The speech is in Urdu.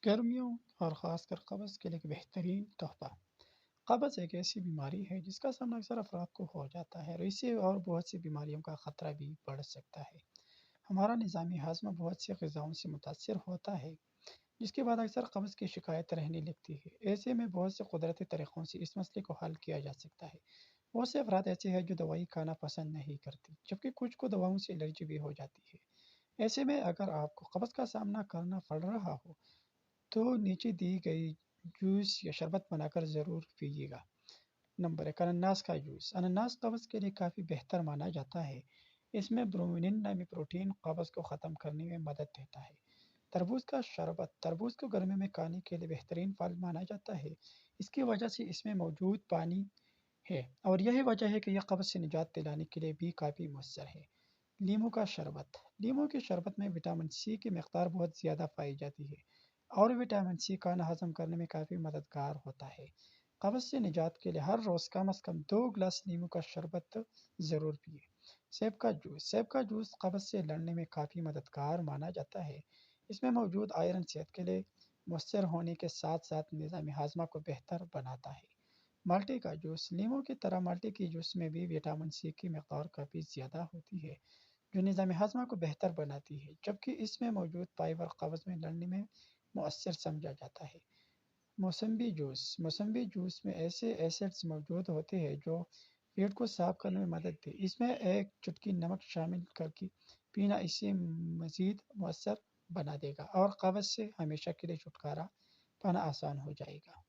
گرمیوں اور خاص کر قبض کے لیے ایک بہترین تحفہ۔ قبض ایک ایسی بیماری ہے جس کا سامنا اکثر افراد کو ہو جاتا ہے اور اس سے اور بہت سی بیماریوں کا خطرہ بھی بڑھ سکتا ہے۔ ہمارا نظام ہاضمہ بہت سی غذاؤں سے متاثر ہوتا ہے، جس کے بعد اکثر قبض کی شکایت رہنے لگتی ہے۔ ایسے میں بہت سے قدرتی طریقوں سے اس مسئلے کو حل کیا جا سکتا ہے۔ بہت سے افراد ایسے ہیں جو دوائی کھانا پسند نہیں کرتے، جبکہ کچھ کو دواؤں سے الرجی بھی ہو جاتی ہے۔ ایسے میں اگر آپ کو قبض کا سامنا کرنا پڑ رہا ہو تو نیچے دی گئی جوس یا شربت بنا کر ضرور پیجیے گا۔ نمبر 1، انناس کا جوس۔ انناس قبض کے لیے کافی بہتر مانا جاتا ہے۔ اس میں برومینین نامی پروٹین قبض کو ختم کرنے میں مدد دیتا ہے۔ تربوز کا شربت۔ تربوز کو گرمی میں کھانے کے لیے بہترین پھل مانا جاتا ہے، اس کی وجہ سے اس میں موجود پانی ہے اور یہی وجہ ہے کہ یہ قبض سے نجات دلانے کے لیے بھی کافی مؤثر ہے۔ لیموں کا شربت۔ لیموں کے شربت میں وٹامن سی کی مقدار بہت زیادہ پائی جاتی ہے اور وٹامن سی کھانا ہضم کرنے میں کافی مددگار ہوتا ہے۔ قبض سے نجات کے لیے ہر روز کم از کم 2 گلاس لیموں کا شربت ضرور پیے۔ سیب کا جوس۔ سیب کا جوس قبض سے لڑنے میں کافی مددگار مانا جاتا ہے۔ اس میں موجود آئرن صحت کے لیے مؤثر ہونے کے ساتھ ساتھ نظام ہاضمہ کو بہتر بناتا ہے۔ مالٹے کا جوس۔ لیموں کی طرح مالٹے کے جوس میں بھی وٹامن سی کی مقدار کافی زیادہ ہوتی ہے، جو نظام ہاضمہ کو بہتر بناتی ہے، جبکہ اس میں موجود فائبر قبض میں لڑنے میں مؤثر سمجھا جاتا ہے۔ موسمبی جوس۔ موسمبی جوس میں ایسے ایسڈز موجود ہوتے ہیں جو پیٹ کو صاف کرنے میں مدد دے۔ اس میں ایک چٹکی نمک شامل کر کے پینا اسے مزید مؤثر بنا دے گا اور قبض سے ہمیشہ کے لیے چھٹکارا پانا آسان ہو جائے گا۔